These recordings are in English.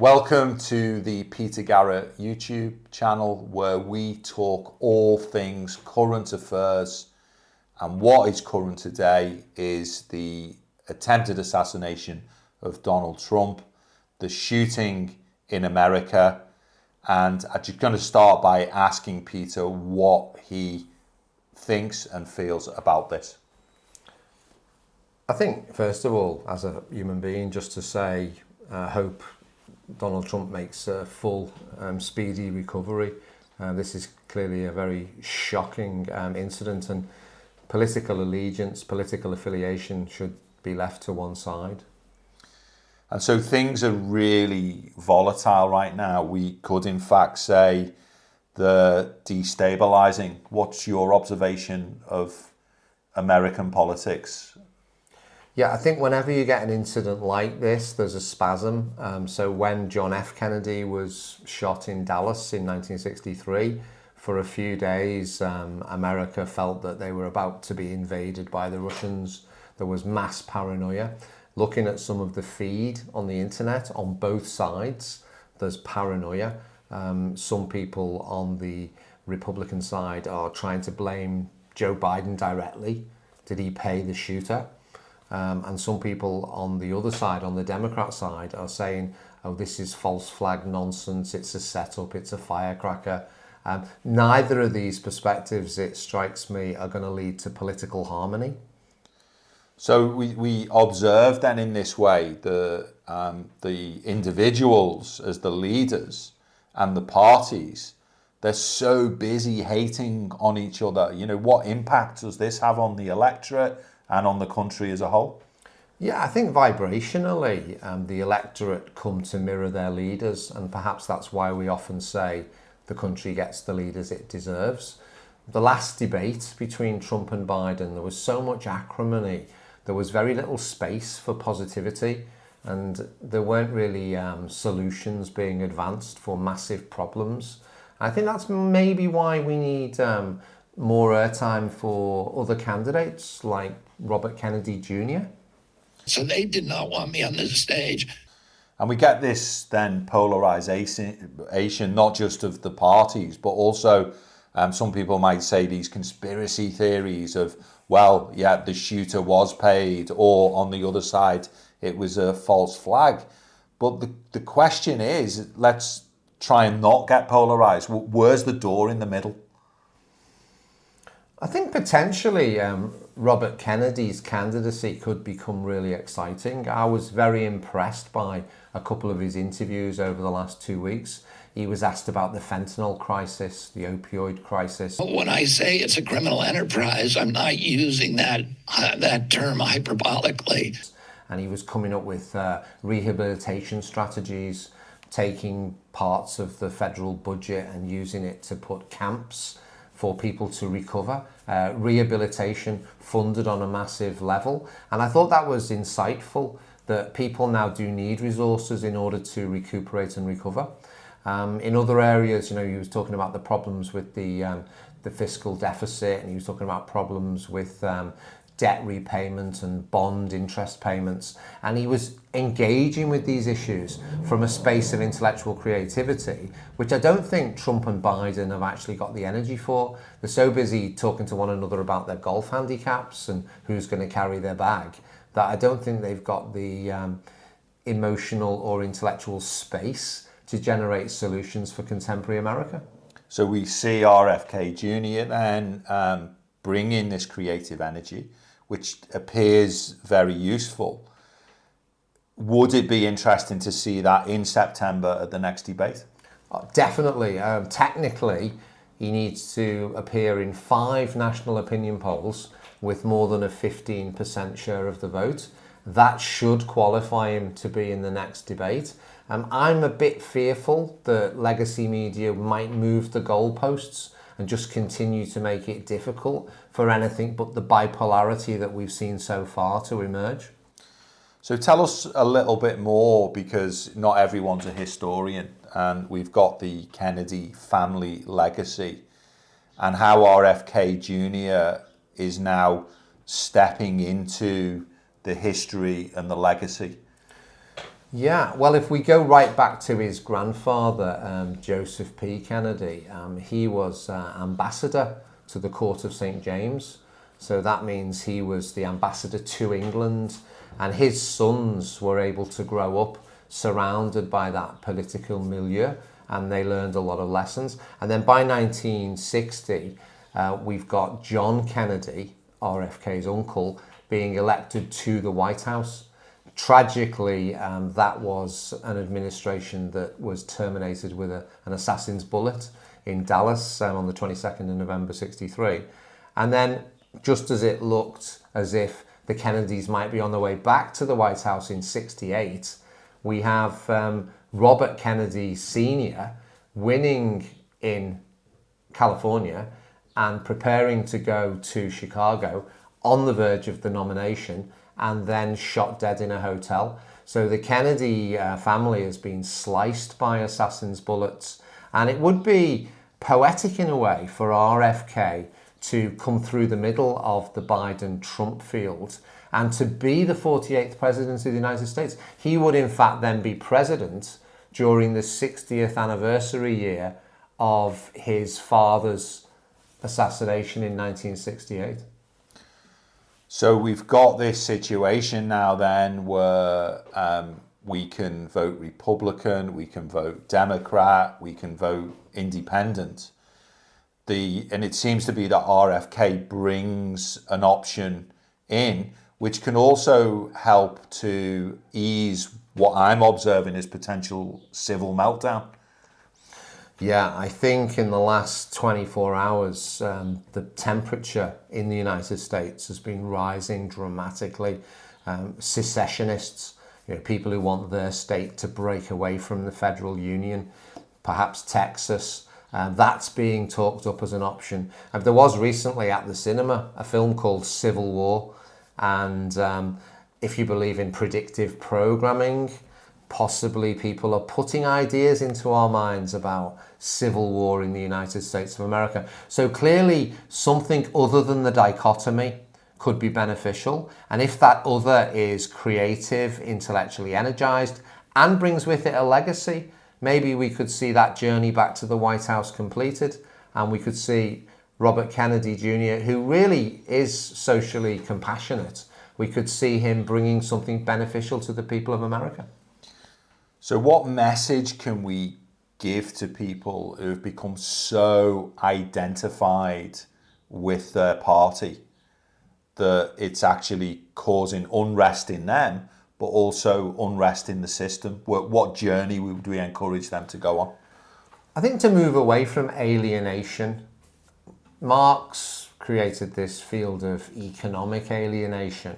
Welcome to the Peter Garrett YouTube channel, where we talk all things current affairs. And what is current today is the attempted assassination of Donald Trump, the shooting in America. And I'm just going to start by asking Peter what he thinks and feels about this. I think, first of all, as a human being, just to say, hope Donald Trump makes a full, speedy recovery. This is clearly a very shocking incident, and political allegiance, political affiliation should be left to one side. And so things are really volatile right now. We could, in fact, say they're destabilizing. What's your observation of American politics? Yeah, I think whenever you get an incident like this, there's a spasm. So when John F. Kennedy was shot in Dallas in 1963, for a few days, America felt that they were about to be invaded by the Russians. There was mass paranoia. Looking at some of the feed on the internet on both sides, there's paranoia. Some people on the Republican side are trying to blame Joe Biden directly. Did he pay the shooter? And some people on the other side, on the Democrat side, are saying, oh, this is false flag nonsense, it's a setup, it's a firecracker. Neither of these perspectives, it strikes me, are going to lead to political harmony. So we observe then in this way the individuals as the leaders and the parties, they're so busy hating on each other. You know, what impact does this have on the electorate and on the country as a whole? Yeah, I think vibrationally, the electorate come to mirror their leaders, and perhaps that's why we often say the country gets the leaders it deserves. The last debate between Trump and Biden, there was so much acrimony, there was very little space for positivity, and there weren't really solutions being advanced for massive problems. I think that's maybe why we need more airtime for other candidates like Robert Kennedy Jr. So they did not want me on the stage. And we get this then polarization, not just of the parties, but also some people might say these conspiracy theories of, well, yeah, the shooter was paid, or on the other side, it was a false flag. But the question is, let's try and not get polarized. Where's the door in the middle? I think potentially Robert Kennedy's candidacy could become really exciting. I was very impressed by a couple of his interviews over the last 2 weeks. He was asked about the fentanyl crisis, the opioid crisis. When I say it's a criminal enterprise, I'm not using that term hyperbolically. And he was coming up with rehabilitation strategies, taking parts of the federal budget and using it to put camps for people to recover, rehabilitation funded on a massive level. And I thought that was insightful, that people now do need resources in order to recuperate and recover. In other areas, you know, he was talking about the problems with the fiscal deficit, and he was talking about problems with debt repayment and bond interest payments. And he was engaging with these issues from a space of intellectual creativity, which I don't think Trump and Biden have actually got the energy for. They're so busy talking to one another about their golf handicaps and who's going to carry their bag, that I don't think they've got the emotional or intellectual space to generate solutions for contemporary America. So we see RFK Jr. then bring in this creative energy, which appears very useful. Would it be interesting to see that in September at the next debate? Definitely. Technically, he needs to appear in 5 national opinion polls with more than a 15% share of the vote. That should qualify him to be in the next debate. I'm a bit fearful that legacy media might move the goalposts and just continue to make it difficult for anything but the bipolarity that we've seen so far to emerge. So tell us a little bit more, because not everyone's a historian, and we've got the Kennedy family legacy and how RFK Jr. is now stepping into the history and the legacy. Yeah, well, if we go right back to his grandfather, Joseph P. Kennedy, he was ambassador to the court of St. James. So that means he was the ambassador to England, and his sons were able to grow up surrounded by that political milieu, and they learned a lot of lessons. And then by 1960, we've got John Kennedy, RFK's uncle, being elected to the White House. Tragically, that was an administration that was terminated with an assassin's bullet in Dallas on the 22nd of November 63. And then, just as it looked as if the Kennedys might be on their way back to the White House in 68, we have Robert Kennedy Sr. winning in California and preparing to go to Chicago on the verge of the nomination, and then shot dead in a hotel. So the Kennedy family has been sliced by assassins' bullets, and it would be poetic in a way for RFK to come through the middle of the Biden-Trump field and to be the 48th president of the United States. He would in fact then be president during the 60th anniversary year of his father's assassination in 1968. So we've got this situation now then where we can vote Republican, we can vote Democrat, we can vote independent. And it seems to be that RFK brings an option in which can also help to ease what I'm observing as potential civil meltdown. Yeah, I think in the last 24 hours, the temperature in the United States has been rising dramatically. Secessionists, people who want their state to break away from the federal union, perhaps Texas, that's being talked up as an option. There was recently at the cinema a film called Civil War, and if you believe in predictive programming, possibly people are putting ideas into our minds about civil war in the United States of America. So clearly something other than the dichotomy could be beneficial. And if that other is creative, intellectually energized, and brings with it a legacy, maybe we could see that journey back to the White House completed, and we could see Robert Kennedy Jr., who really is socially compassionate, we could see him bringing something beneficial to the people of America. So what message can we give to people who have become so identified with their party that it's actually causing unrest in them, but also unrest in the system? What journey would we encourage them to go on? I think to move away from alienation. Marx created this field of economic alienation,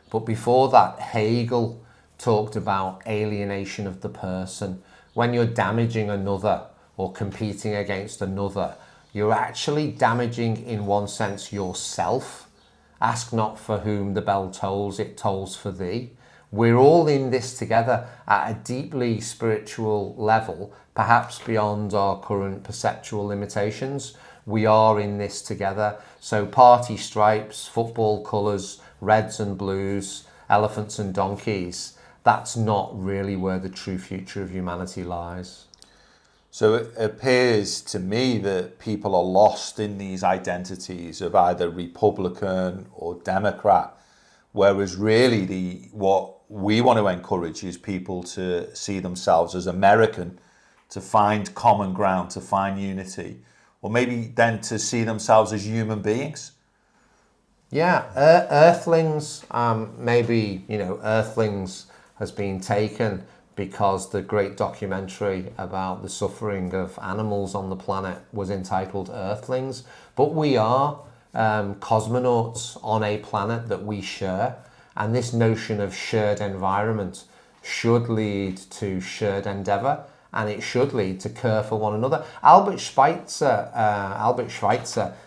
but before that, Hegel talked about alienation of the person. When you're damaging another or competing against another, you're actually damaging, in one sense, yourself. Ask not for whom the bell tolls, it tolls for thee. We're all in this together at a deeply spiritual level, perhaps beyond our current perceptual limitations. We are in this together. So party stripes, football colours, reds and blues, elephants and donkeys, that's not really where the true future of humanity lies. So it appears to me that people are lost in these identities of either Republican or Democrat, whereas really what we want to encourage is people to see themselves as American, to find common ground, to find unity, or maybe then to see themselves as human beings. Yeah, Earthlings, maybe, Earthlings has been taken because the great documentary about the suffering of animals on the planet was entitled Earthlings. But we are cosmonauts on a planet that we share, and this notion of shared environment should lead to shared endeavour, and it should lead to care for one another. Albert Schweitzer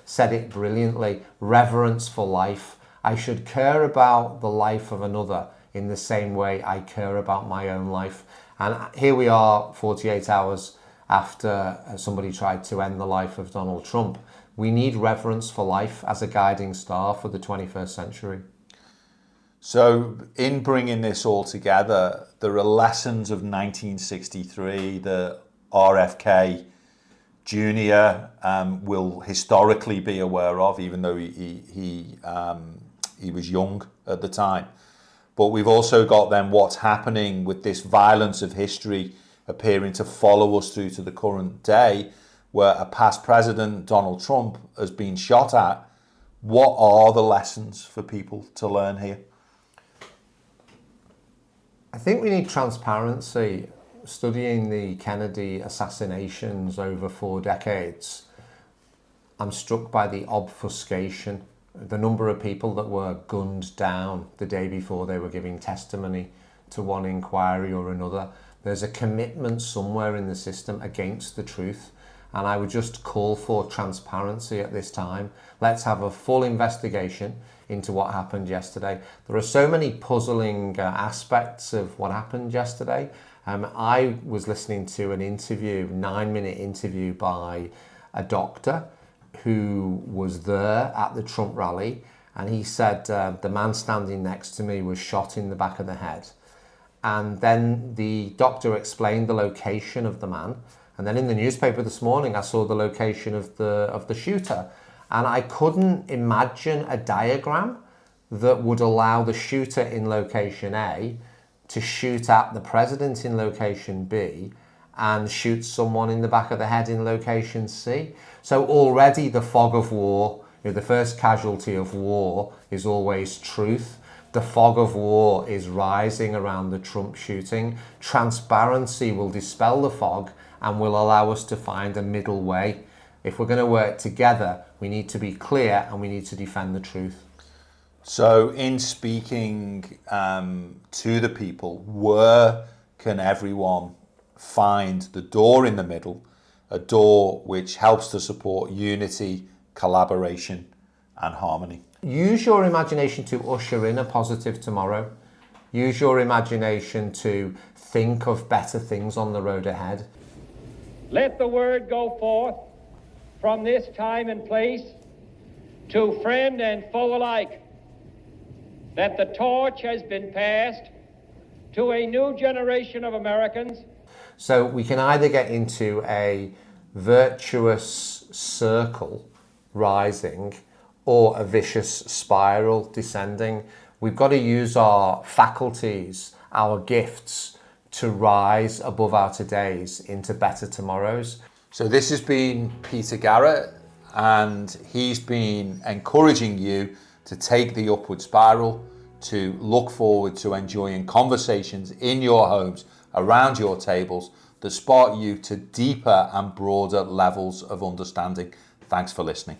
said it brilliantly: reverence for life. I should care about the life of another in the same way I care about my own life. And here we are 48 hours after somebody tried to end the life of Donald Trump. We need reverence for life as a guiding star for the 21st century. So in bringing this all together, there are lessons of 1963 that RFK Jr. Will historically be aware of, even though he was young at the time. But we've also got then what's happening with this violence of history appearing to follow us through to the current day, where a past president, Donald Trump, has been shot at. What are the lessons for people to learn here? I think we need transparency. Studying the Kennedy assassinations over 4 decades, I'm struck by the obfuscation, the number of people that were gunned down the day before they were giving testimony to one inquiry or another. There's a commitment somewhere in the system against the truth, and I would just call for transparency at this time. Let's have a full investigation into what happened yesterday. There are so many puzzling aspects of what happened yesterday. I was listening to an interview, 9-minute interview by a doctor who was there at the Trump rally, and he said the man standing next to me was shot in the back of the head. And then the doctor explained the location of the man. And then in the newspaper this morning, I saw the location of the shooter. And I couldn't imagine a diagram that would allow the shooter in location A to shoot at the president in location B and shoot someone in the back of the head in location C. So already the fog of war, the first casualty of war is always truth. The fog of war is rising around the Trump shooting. Transparency will dispel the fog and will allow us to find a middle way. If we're going to work together, we need to be clear and we need to defend the truth. So in speaking to the people, where can everyone find the door in the middle, a door which helps to support unity, collaboration and harmony? Use your imagination to usher in a positive tomorrow. Use your imagination to think of better things on the road ahead. Let the word go forth from this time and place to friend and foe alike that the torch has been passed to a new generation of Americans. So we can either get into a virtuous circle rising or a vicious spiral descending. We've got to use our faculties, our gifts, to rise above our todays into better tomorrows. So this has been Peter Garrett, and he's been encouraging you to take the upward spiral, to look forward to enjoying conversations in your homes, around your tables, that spark you to deeper and broader levels of understanding. Thanks for listening.